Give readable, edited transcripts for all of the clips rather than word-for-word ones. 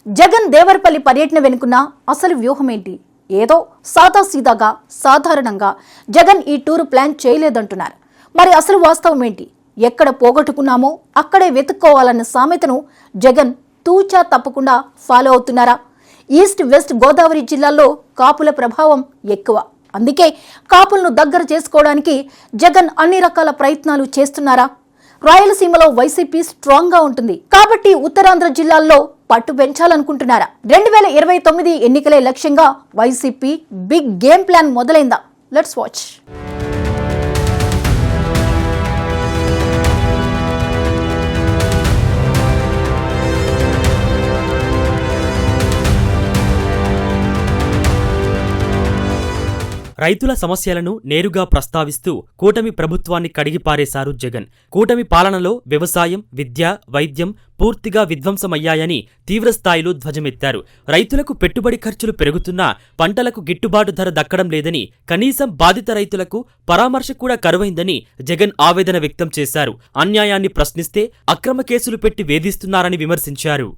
జగన్ దేవరపల్లి పర్యటన వెనుకున్న అసలు వ్యూహమేంటి? ఏదో సాదాసీదాగా సాధారణంగా జగన్ ఈ టూర్ ప్లాన్ చేయలేదంటున్నారు. మరి అసలు వాస్తవం ఏంటి? ఎక్కడ పోగొట్టుకున్నామో అక్కడే వెతుక్కోవాలన్న సామెతను జగన్ తూచా తప్పకుండా ఫాలో అవుతున్నారా? ఈస్ట్ వెస్ట్ గోదావరి జిల్లాల్లో కాపుల ప్రభావం ఎక్కువ. అందుకే కాపులను దగ్గర చేసుకోవడానికి జగన్ అన్ని రకాల ప్రయత్నాలు చేస్తున్నారా? రాయలసీమలో వైసీపీ స్ట్రాంగ్ గా ఉంటుంది కాబట్టి ఉత్తరాంధ్ర జిల్లాల్లో పట్టు పెంచాలనుకుంటున్నారా? 2029 ఎన్నికలే లక్ష్యంగా వైసీపీ బిగ్ గేమ్ ప్లాన్ మొదలైందా? Let's watch. రైతుల సమస్యలను నేరుగా ప్రస్తావిస్తూ కూటమి ప్రభుత్వాన్ని కడిగిపారేశారు జగన్. కూటమి పాలనలో వ్యవసాయం, విద్య, వైద్యం పూర్తిగా విధ్వంసమయ్యాయని తీవ్రస్థాయిలో ధ్వజమెత్తారు. రైతులకు పెట్టుబడి ఖర్చులు పెరుగుతున్నా పంటలకు గిట్టుబాటు ధర దక్కడం లేదని, కనీసం బాధిత రైతులకు పరామర్శ కూడా కరువైందని జగన్ ఆవేదన వ్యక్తం చేశారు. అన్యాయాన్ని ప్రశ్నిస్తే అక్రమ కేసులు పెట్టి వేధిస్తున్నారని విమర్శించారు.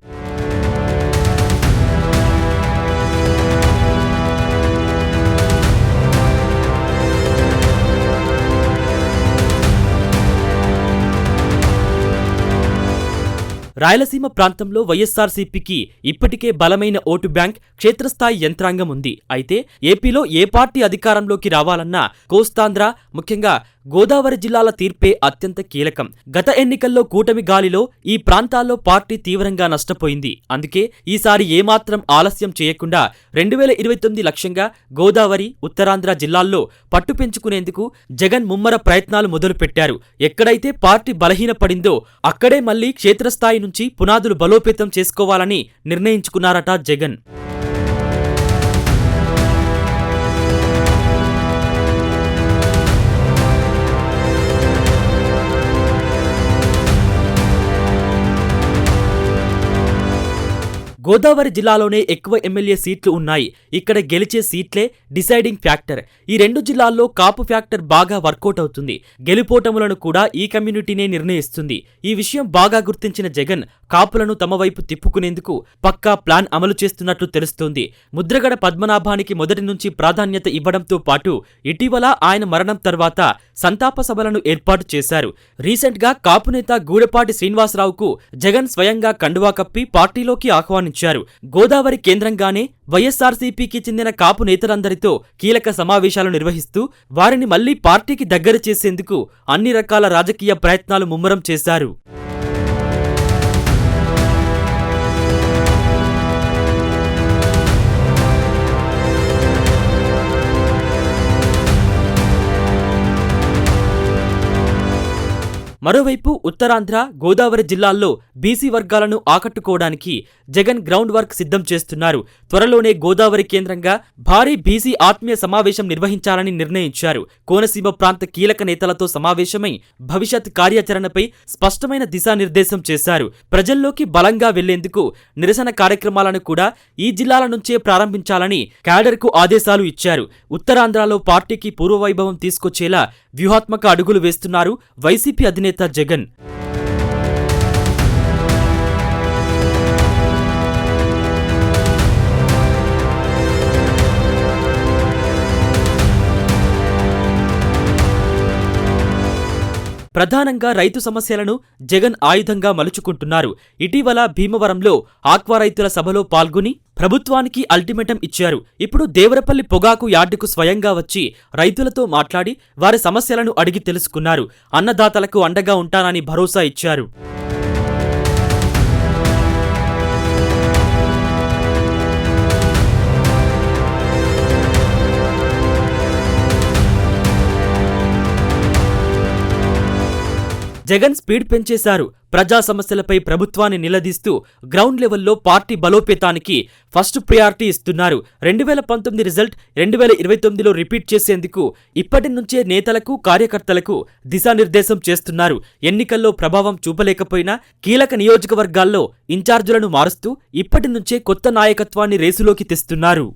రాయలసీమ ప్రాంతంలో వైఎస్సార్సీపీకి ఇప్పటికే బలమైన ఓటు బ్యాంక్, క్షేత్రస్థాయి యంత్రాంగం ఉంది. అయితే ఏపీలో ఏ పార్టీ అధికారంలోకి రావాలన్నా కోస్తాంధ్ర, ముఖ్యంగా గోదావరి జిల్లాల తీర్పే అత్యంత కీలకం. గత ఎన్నికల్లో కూటమి గాలిలో ఈ ప్రాంతాల్లో పార్టీ తీవ్రంగా నష్టపోయింది. అందుకే ఈసారి ఏమాత్రం ఆలస్యం చేయకుండా 2029 లక్ష్యంగా గోదావరి, ఉత్తరాంధ్ర జిల్లాల్లో పట్టు పెంచుకునేందుకు జగన్ ముమ్మర ప్రయత్నాలు మొదలుపెట్టారు. ఎక్కడైతే పార్టీ బలహీనపడిందో అక్కడే మళ్లీ క్షేత్రస్థాయి నుంచి పునాదులు బలోపేతం చేసుకోవాలని నిర్ణయించుకున్నారట జగన్. గోదావరి జిల్లాలోనే ఎక్కువ ఎమ్మెల్యే సీట్లు ఉన్నాయి. ఇక్కడ గెలిచే సీట్లే డిసైడింగ్ ఫ్యాక్టర్. ఈ రెండు జిల్లాల్లో కాపు ఫ్యాక్టర్ బాగా వర్కౌట్ అవుతుంది. గెలుపోటములను కూడా ఈ కమ్యూనిటీనే నిర్ణయిస్తుంది. ఈ విషయం బాగా గుర్తించిన జగన్ కాపులను తమ వైపు తిప్పుకునేందుకు పక్కా ప్లాన్ అమలు చేస్తున్నట్లు తెలుస్తోంది. ముద్రగడ పద్మనాభానికి మొదటి నుంచి ప్రాధాన్యత ఇవ్వడంతో పాటు ఇటీవల ఆయన మరణం తర్వాత సంతాప సభలను ఏర్పాటు చేశారు. రీసెంట్ గా కాపు నేత గూడపాటి శ్రీనివాసరావుకు జగన్ స్వయంగా కండువా కప్పి పార్టీలోకి ఆహ్వానించారు. గోదావరి కేంద్రంగానే వైఎస్సార్సీపీకి చెందిన కాపు నేతలందరితో కీలక సమావేశాలు నిర్వహిస్తూ వారిని మళ్లీ పార్టీకి దగ్గర చేసేందుకు అన్ని రకాల రాజకీయ ప్రయత్నాలు ముమ్మరం చేశారు. మరోవైపు ఉత్తరాంధ్ర, గోదావరి జిల్లాల్లో బీసీ వర్గాలను ఆకట్టుకోవడానికి జగన్ గ్రౌండ్ వర్క్ సిద్ధం చేస్తున్నారు. త్వరలోనే గోదావరి కేంద్రంగా భారీ బీసీ ఆత్మీయ సమావేశం నిర్వహించాలని నిర్ణయించారు. కోనసీమ ప్రాంత కీలక నేతలతో సమావేశమై భవిష్యత్ కార్యాచరణపై స్పష్టమైన దిశానిర్దేశం చేశారు. ప్రజల్లోకి బలంగా వెళ్లేందుకు నిరసన కార్యక్రమాలను కూడా ఈ జిల్లాల నుంచే ప్రారంభించాలని క్యాడర్కు ఆదేశాలు ఇచ్చారు. ఉత్తరాంధ్రలో పార్టీకి పూర్వవైభవం తీసుకొచ్చేలా వ్యూహాత్మక అడుగులు వేస్తున్నారు వైసీపీ అధినేత జగన్. ప్రధానంగా రైతు సమస్యలను జగన్ ఆయుధంగా మలుచుకుంటున్నారు. ఇటీవల భీమవరంలో ఆక్వా రైతుల సభలో పాల్గొని ప్రభుత్వానికి అల్టిమేటం ఇచ్చారు. ఇప్పుడు దేవరపల్లి పొగాకు యార్డుకు స్వయంగా వచ్చి రైతులతో మాట్లాడి వారి సమస్యలను అడిగి తెలుసుకున్నారు. అన్నదాతలకు అండగా ఉంటానని భరోసా ఇచ్చారు. జగన్ స్పీడ్ పెంచేశారు. ప్రజా సమస్యలపై ప్రభుత్వాన్ని నిలదీస్తూ గ్రౌండ్ లెవెల్లో పార్టీ బలోపేతానికి ఫస్ట్ ప్రయారిటీ ఇస్తున్నారు. 2019 రిజల్ట్ 2029లో రిపీట్ చేసేందుకు ఇప్పటి నుంచే నేతలకు, కార్యకర్తలకు దిశానిర్దేశం చేస్తున్నారు. ఎన్నికల్లో ప్రభావం చూపలేకపోయినా కీలక నియోజకవర్గాల్లో ఇన్ఛార్జీలను మారుస్తూ ఇప్పటి నుంచే కొత్త నాయకత్వాన్ని రేసులోకి తెస్తున్నారు.